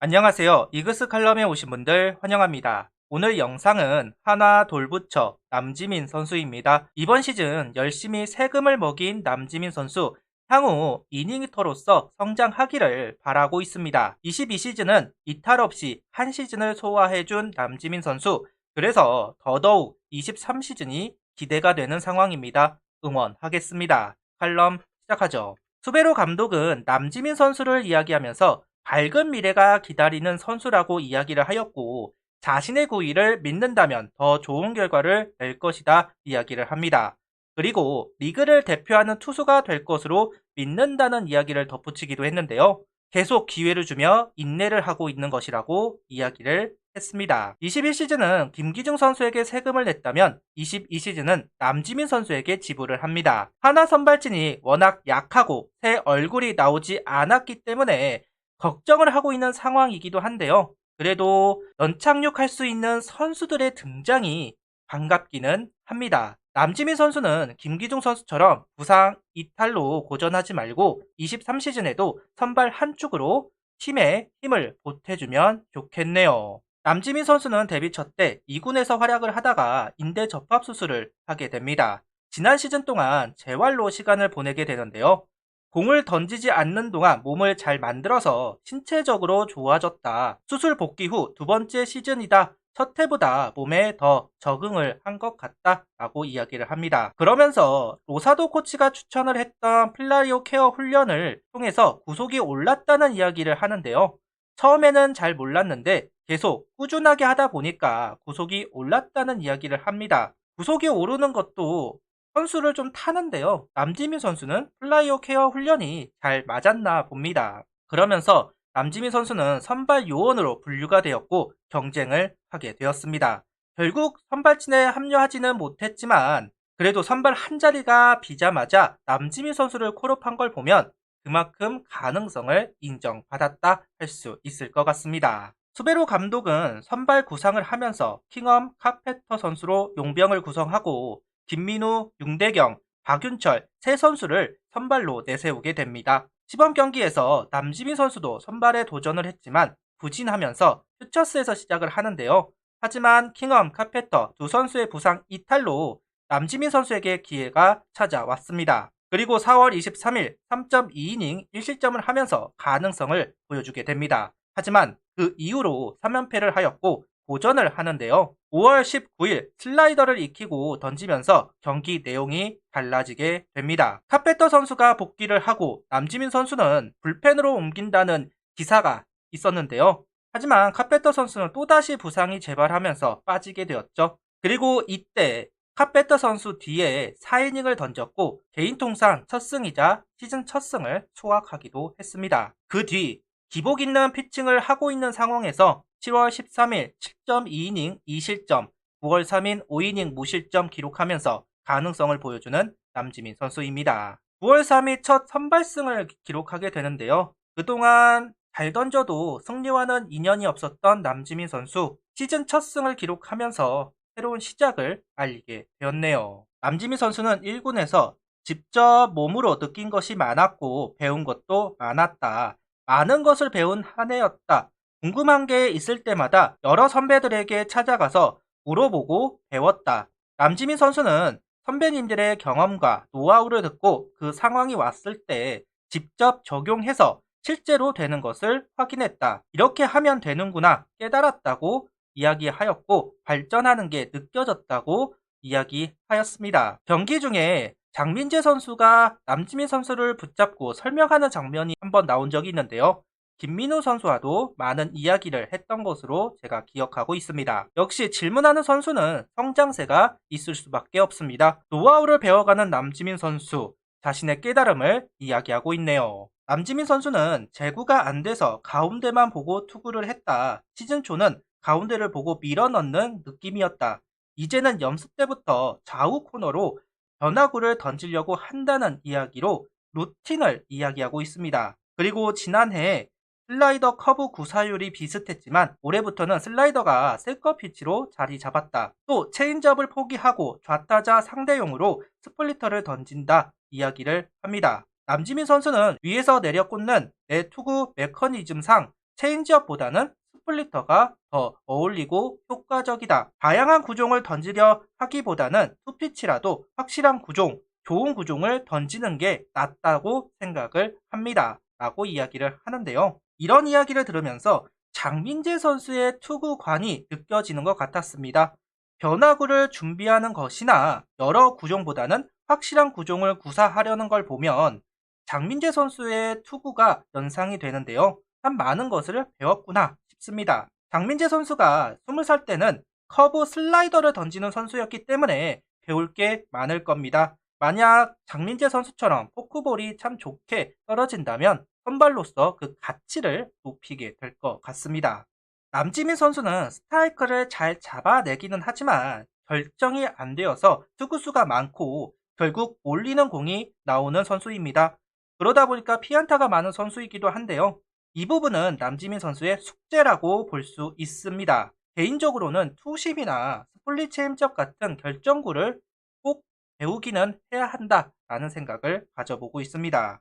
안녕하세요. 이그스 칼럼에 오신 분들 환영합니다. 오늘 영상은 하나 돌부처 남지민 선수입니다. 이번 시즌 열심히 세금을 먹인 남지민 선수, 향후 이닝히터로서 성장하기를 바라고 있습니다. 22시즌은 이탈 없이 한 시즌을 소화해준 남지민 선수, 그래서 더더욱 23시즌이 기대가 되는 상황입니다. 응원하겠습니다. 칼럼 시작하죠. 수베로 감독은 남지민 선수를 이야기하면서 밝은 미래가 기다리는 선수라고 이야기를 하였고, 자신의 구위를 믿는다면 더 좋은 결과를 낼 것이다 이야기를 합니다. 그리고 리그를 대표하는 투수가 될 것으로 믿는다는 이야기를 덧붙이기도 했는데요. 계속 기회를 주며 인내를 하고 있는 것이라고 이야기를 했습니다. 21시즌은 김기중 선수에게 세금을 냈다면 22시즌은 남지민 선수에게 지불을 합니다. 하나 선발진이 워낙 약하고 새 얼굴이 나오지 않았기 때문에 걱정을 하고 있는 상황이기도 한데요. 그래도 연착륙할 수 있는 선수들의 등장이 반갑기는 합니다. 남지민 선수는 김기중 선수처럼 부상 이탈로 고전하지 말고 23시즌에도 선발 한 축으로 팀에 힘을 보태주면 좋겠네요. 남지민 선수는 데뷔 첫 때 2군에서 활약을 하다가 인대 접합 수술을 하게 됩니다. 지난 시즌 동안 재활로 시간을 보내게 되는데요. 공을 던지지 않는 동안 몸을 잘 만들어서 신체적으로 좋아졌다. 수술 복귀 후 두 번째 시즌이다. 첫 해보다 몸에 더 적응을 한 것 같다 라고 이야기를 합니다. 그러면서 로사도 코치가 추천을 했던 플라이오 케어 훈련을 통해서 구속이 올랐다는 이야기를 하는데요. 처음에는 잘 몰랐는데 계속 꾸준하게 하다 보니까 구속이 올랐다는 이야기를 합니다. 구속이 오르는 것도 선수를 좀 타는데요. 남지민 선수는 플라이어 케어 훈련이 잘 맞았나 봅니다. 그러면서 남지민 선수는 선발 요원으로 분류가 되었고 경쟁을 하게 되었습니다. 결국 선발진에 합류하지는 못했지만 그래도 선발 한 자리가 비자마자 남지민 선수를 콜업한 걸 보면 그만큼 가능성을 인정받았다 할 수 있을 것 같습니다. 수베로 감독은 선발 구상을 하면서 킹엄 카페터 선수로 용병을 구성하고 김민우, 윤대경, 박윤철 세 선수를 선발로 내세우게 됩니다. 시범 경기에서 남지민 선수도 선발에 도전을 했지만 부진하면서 퓨처스에서 시작을 하는데요. 하지만 킹엄, 카페터 두 선수의 부상 이탈로 남지민 선수에게 기회가 찾아왔습니다. 그리고 4월 23일 3.2이닝 1실점을 하면서 가능성을 보여주게 됩니다. 하지만 그 이후로 3연패를 하였고 도전을 하는데요. 5월 19일 슬라이더를 익히고 던지면서 경기 내용이 달라지게 됩니다. 카페터 선수가 복귀를 하고 남지민 선수는 불펜으로 옮긴다는 기사가 있었는데요. 하지만 카페터 선수는 또다시 부상이 재발하면서 빠지게 되었죠. 그리고 이때 카페터 선수 뒤에 4이닝을 던졌고 개인 통산 첫 승이자 시즌 첫 승을 수확하기도 했습니다. 그 뒤 기복 있는 피칭을 하고 있는 상황에서 7월 13일 7.2이닝 2실점, 9월 3일 5이닝 무실점 기록하면서 가능성을 보여주는 남지민 선수입니다. 9월 3일 첫 선발승을 기록하게 되는데요. 그동안 잘 던져도 승리와는 인연이 없었던 남지민 선수, 시즌 첫 승을 기록하면서 새로운 시작을 알리게 되었네요. 남지민 선수는 1군에서 직접 몸으로 느낀 것이 많았고 배운 것도 많았다. 많은 것을 배운 한 해였다. 궁금한 게 있을 때마다 여러 선배들에게 찾아가서 물어보고 배웠다. 남지민 선수는 선배님들의 경험과 노하우를 듣고 그 상황이 왔을 때 직접 적용해서 실제로 되는 것을 확인했다. 이렇게 하면 되는구나 깨달았다고 이야기하였고 발전하는 게 느껴졌다고 이야기하였습니다. 경기 중에 장민재 선수가 남지민 선수를 붙잡고 설명하는 장면이 한번 나온 적이 있는데요. 김민우 선수와도 많은 이야기를 했던 것으로 제가 기억하고 있습니다. 역시 질문하는 선수는 성장세가 있을 수밖에 없습니다. 노하우를 배워가는 남지민 선수, 자신의 깨달음을 이야기하고 있네요. 남지민 선수는 제구가 안 돼서 가운데만 보고 투구를 했다. 시즌 초는 가운데를 보고 밀어넣는 느낌이었다. 이제는 연습 때부터 좌우 코너로 변화구를 던지려고 한다는 이야기로 루틴을 이야기하고 있습니다. 그리고 지난해 슬라이더 커브 구사율이 비슷했지만 올해부터는 슬라이더가 세컨 피치로 자리 잡았다. 또 체인지업을 포기하고 좌타자 상대용으로 스플리터를 던진다 이야기를 합니다. 남지민 선수는 위에서 내려 꽂는 내 투구 메커니즘상 체인지업보다는 스플리터가 더 어울리고 효과적이다. 다양한 구종을 던지려 하기보다는 투피치라도 확실한 구종, 좋은 구종을 던지는 게 낫다고 생각을 합니다. 라고 이야기를 하는데요. 이런 이야기를 들으면서 장민재 선수의 투구관이 느껴지는 것 같았습니다. 변화구를 준비하는 것이나 여러 구종보다는 확실한 구종을 구사하려는 걸 보면 장민재 선수의 투구가 연상이 되는데요. 참 많은 것을 배웠구나 싶습니다. 장민재 선수가 20살 때는 커브 슬라이더를 던지는 선수였기 때문에 배울 게 많을 겁니다. 만약 장민재 선수처럼 포크볼이 참 좋게 떨어진다면 선발로서 그 가치를 높이게 될 것 같습니다. 남지민 선수는 스트라이크를 잘 잡아내기는 하지만 결정이 안 되어서 투구수가 많고 결국 몰리는 공이 나오는 선수입니다. 그러다 보니까 피안타가 많은 선수이기도 한데요. 이 부분은 남지민 선수의 숙제라고 볼 수 있습니다. 개인적으로는 투심이나 스플릿 체인지업 같은 결정구를 꼭 배우기는 해야 한다라는 생각을 가져보고 있습니다.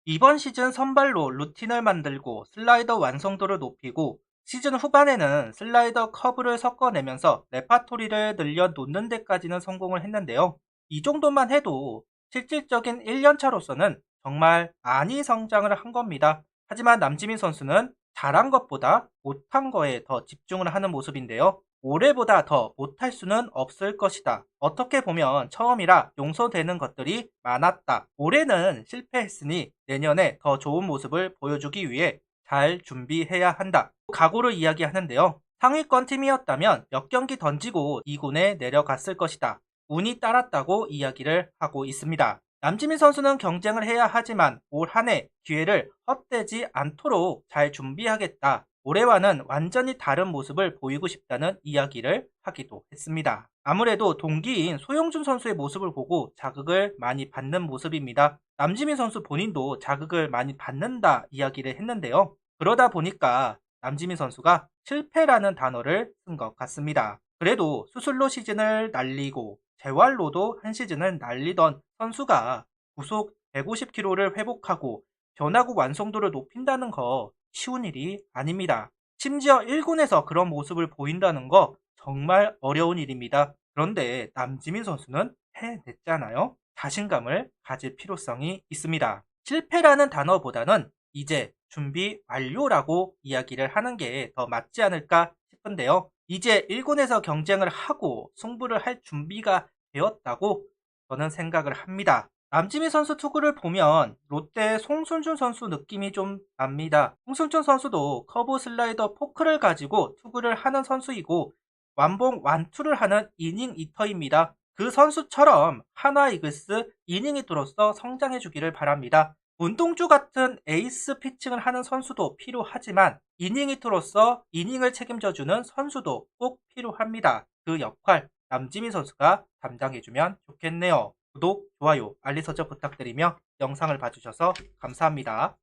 이번 시즌 선발로 루틴을 만들고 슬라이더 완성도를 높이고 시즌 후반에는 슬라이더 커브를 섞어내면서 레파토리를 늘려놓는 데까지는 성공을 했는데요. 이 정도만 해도 실질적인 1년차로서는 정말 많이 성장을 한 겁니다. 하지만 남지민 선수는 잘한 것보다 못한 거에 더 집중을 하는 모습인데요. 올해보다 더 못할 수는 없을 것이다. 어떻게 보면 처음이라 용서되는 것들이 많았다. 올해는 실패했으니 내년에 더 좋은 모습을 보여주기 위해 잘 준비해야 한다. 각오를 이야기하는데요. 상위권 팀이었다면 몇 경기 던지고 2군에 내려갔을 것이다. 운이 따랐다고 이야기를 하고 있습니다. 남지민 선수는 경쟁을 해야 하지만 올 한 해 기회를 헛되지 않도록 잘 준비하겠다. 올해와는 완전히 다른 모습을 보이고 싶다는 이야기를 하기도 했습니다. 아무래도 동기인 소영준 선수의 모습을 보고 자극을 많이 받는 모습입니다. 남지민 선수 본인도 자극을 많이 받는다 이야기를 했는데요. 그러다 보니까 남지민 선수가 실패라는 단어를 쓴 것 같습니다. 그래도 수술로 시즌을 날리고 재활로도 한 시즌을 날리던 선수가 구속 150km를 회복하고 변화구 완성도를 높인다는 거 쉬운 일이 아닙니다. 심지어 1군에서 그런 모습을 보인다는 거 정말 어려운 일입니다. 그런데 남지민 선수는 해냈잖아요. 자신감을 가질 필요성이 있습니다. 실패라는 단어보다는 이제 준비 완료라고 이야기를 하는 게 더 맞지 않을까 싶은데요. 이제 1군에서 경쟁을 하고 승부를 할 준비가 되었다고 저는 생각을 합니다. 남지민 선수 투구를 보면 롯데 송순준 선수 느낌이 좀 납니다. 송순준 선수도 커브 슬라이더 포크를 가지고 투구를 하는 선수이고 완봉 완투를 하는 이닝 이터입니다. 그 선수처럼 한화 이글스 이닝 히터로서 성장해 주기를 바랍니다. 문동주 같은 에이스 피칭을 하는 선수도 필요하지만 이닝 히터로서 이닝을 책임져주는 선수도 꼭 필요합니다. 그 역할 남지민 선수가 담당해주면 좋겠네요. 구독, 좋아요, 알림 설정 부탁드리며 영상을 봐주셔서 감사합니다.